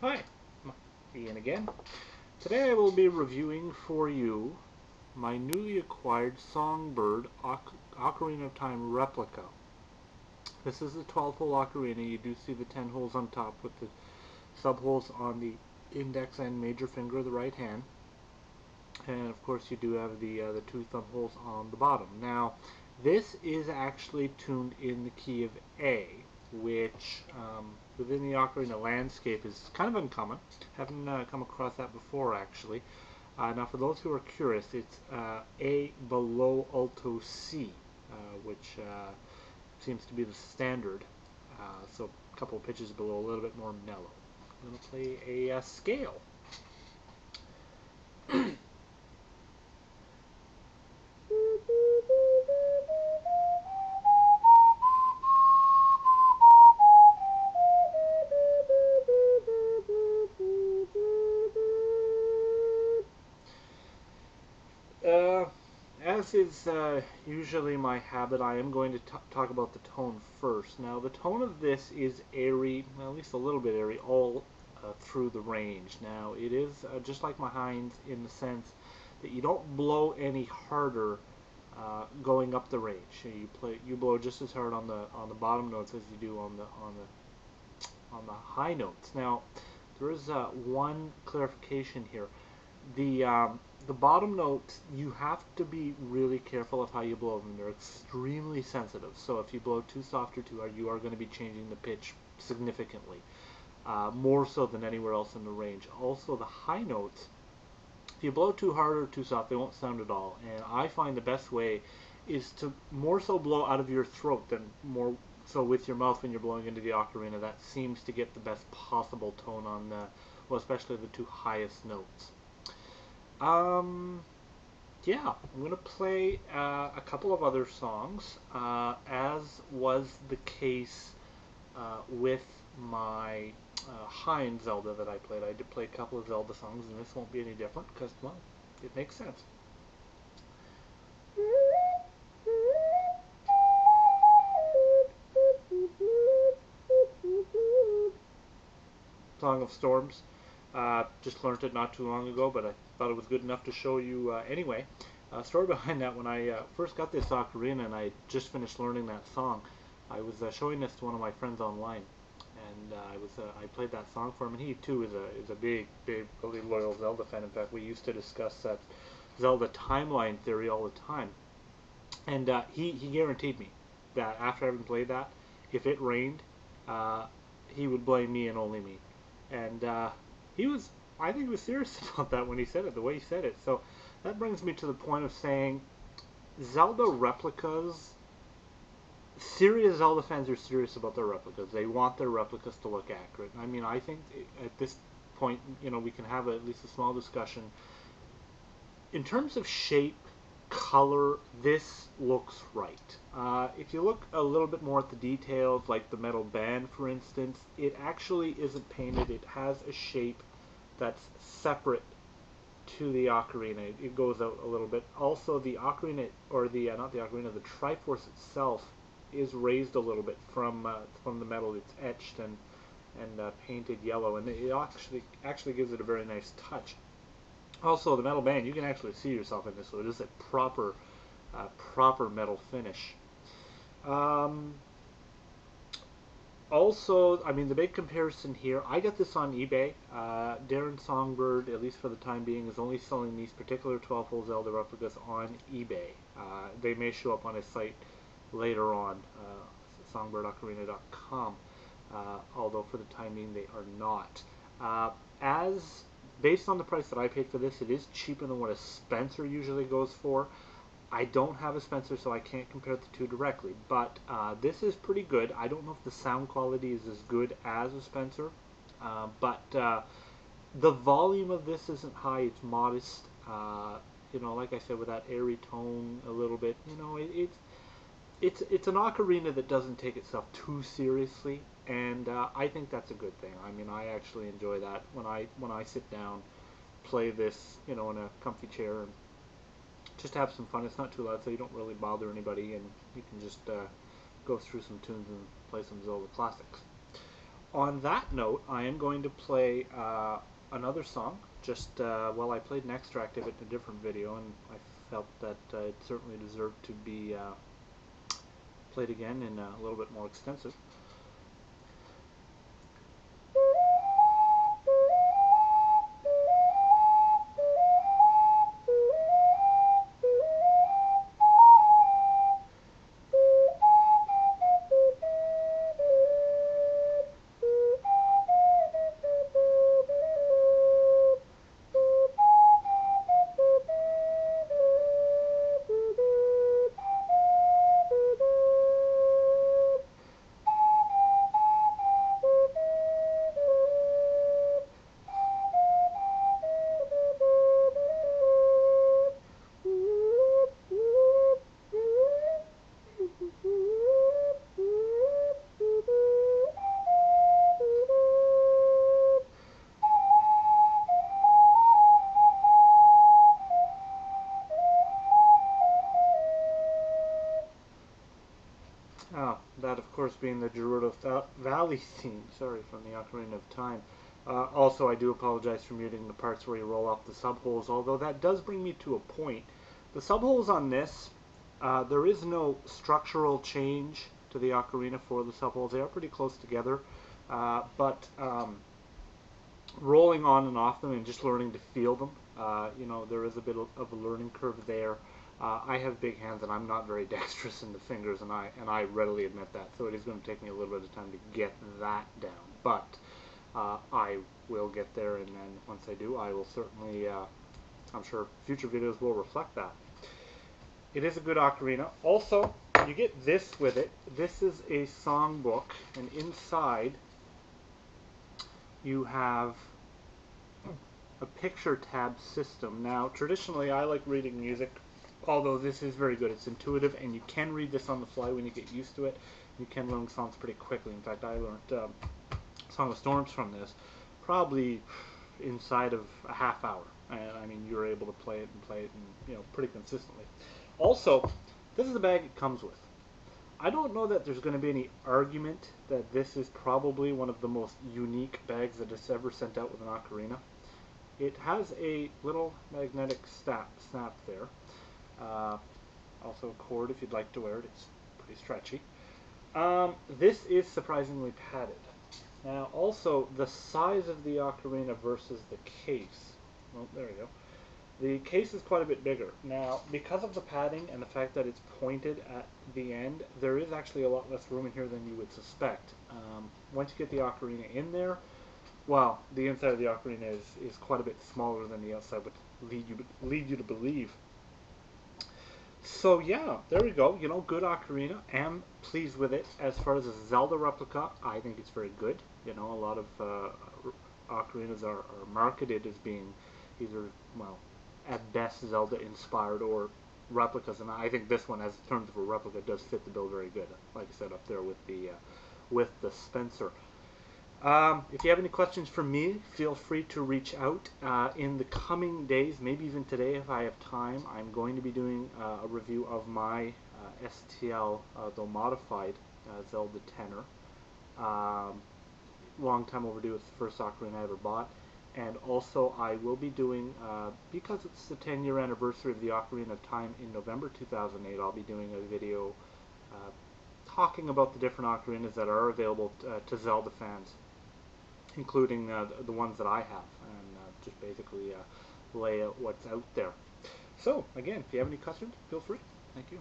Hi, Ian again. Today I will be reviewing for you my newly acquired Songbird Ocarina of Time replica. This is the 12-hole ocarina. You do see the 10 holes on top with the sub-holes on the index and major finger of the right hand. And of course you do have the two thumb holes on the bottom. Now, this is actually tuned in the key of A, which within the ocarina landscape is kind of uncommon. Haven't come across that before, actually. Now, for those who are curious, it's A below alto C, which seems to be the standard. So a couple of pitches below, a little bit more mellow. I'm going to play a scale. Uh, as is usually my habit, I am going to talk about the tone first. Now, the tone of this is airy, well, at least a little bit airy, all through the range. Now, it is just like my Hines in the sense that you don't blow any harder going up the range. You blow just as hard on the bottom notes as you do on the high notes. Now, there is one clarification here. The bottom notes, you have to be really careful of how you blow them. They're extremely sensitive. So if you blow too soft or too hard, you are going to be changing the pitch significantly, more so than anywhere else in the range. Also, the high notes, if you blow too hard or too soft, they won't sound at all. And I find the best way is to more so blow out of your throat than more so with your mouth when you're blowing into the ocarina. That seems to get the best possible tone on the, well, especially the two highest notes. Um, yeah, I'm going to play a couple of other songs, as was the case with my Hines Zelda that I played. I did play a couple of Zelda songs, and this won't be any different because, well, it makes sense. Song of Storms. Just learned it not too long ago, but I thought it was good enough to show you anyway. Story behind that: when I first got this ocarina and I just finished learning that song, I was showing this to one of my friends online, and I played that song for him, and he too is a big, really loyal Zelda fan. In fact, we used to discuss that Zelda timeline theory all the time, and he guaranteed me that after having played that, if it rained, uh, he would blame me and only me. And he was, I think he was serious about that when he said it, the way he said it. So that brings me to the point of saying Zelda replicas, serious Zelda fans are serious about their replicas. They want their replicas to look accurate. I mean, I think at this point, we can have at least a small discussion. In terms of shape, color, this looks right. If you look a little bit more at the details, like the metal band, for instance, it actually isn't painted. It has a shape that's separate to the ocarina. It goes out a little bit. Also, the ocarina, or the not the ocarina, the Triforce itself is raised a little bit from the metal. It's etched and painted yellow, and it actually gives it a very nice touch. Also, the metal band, you can actually see yourself in this, so it is a proper metal finish. Um, Also, I mean, the big comparison here, I got this on eBay. Darren Songbird, at least for the time being, is only selling these particular 12-hole Zelda replicas on eBay. They may show up on his site later on, songbirdocarina.com, although for the time being they are not. As based on the price that I paid for this, it is cheaper than what a Spencer usually goes for. I don't have a Spencer, so I can't compare the two directly, but this is pretty good. I don't know if the sound quality is as good as a Spencer, but the volume of this isn't high. It's modest. Like I said, with that airy tone a little bit. It's an ocarina that doesn't take itself too seriously, and I think that's a good thing. I mean, I actually enjoy that when I sit down, play this, in a comfy chair and just have some fun. It's not too loud, so you don't really bother anybody, and you can just go through some tunes and play some Zelda classics. on that note, I am going to play another song. Just well, I played an extract of it in a different video, and I felt that it certainly deserved to be played again and a little bit more extensive. That, of course, being the Gerudo Valley theme, sorry, from the Ocarina of Time. Also, I do apologize for muting the parts where you roll off the subholes, although that does bring me to a point. The subholes on this, there is no structural change to the Ocarina for the subholes. They are pretty close together, but rolling on and off them and just learning to feel them, you know, there is a bit of a learning curve there. I have big hands and I'm not very dexterous in the fingers, and I readily admit that. So it is going to take me a little bit of time to get that down. But I will get there, and then once I do, I will certainly, I'm sure future videos will reflect that. It is a good ocarina. Also, you get this with it. This is a songbook, and inside you have a picture tab system. Now, traditionally, I like reading music, although this is very good. It's intuitive, and you can read this on the fly when you get used to it. You can learn songs pretty quickly. In fact, I learned Song of Storms from this probably inside of a half hour. And I mean, you're able to play it and you know, pretty consistently. Also, this is the bag it comes with. I don't know that there's going to be any argument that this is probably one of the most unique bags that is ever sent out with an ocarina. It has a little magnetic snap there. Also a cord if you'd like to wear it. It's pretty stretchy. This is surprisingly padded. Now, also, the size of the ocarina versus the case. Well, there we go. The case is quite a bit bigger. Now, because of the padding and the fact that it's pointed at the end, there is actually a lot less room in here than you would suspect. Once you get the ocarina in there, well, the inside of the ocarina is quite a bit smaller than the outside would lead you to believe. So yeah, there we go. You know, good ocarina. Am pleased with it. As far as a Zelda replica, I think it's very good. You know, a lot of ocarinas are marketed as being either, well, at best Zelda inspired or replicas, and I think this one, as in terms of a replica, does fit the bill very good. Like I said, up there with the Spencer. If you have any questions for me, feel free to reach out. In the coming days, maybe even today if I have time, I'm going to be doing a review of my STL, though modified, Zelda tenor. Long time overdue. It's the first ocarina I ever bought. And also I will be doing, because it's the 10-year anniversary of the Ocarina of Time in November 2008, I'll be doing a video talking about the different ocarinas that are available to Zelda fans, including the ones that I have, and just basically lay out what's out there. So, again, if you have any questions, feel free. Thank you.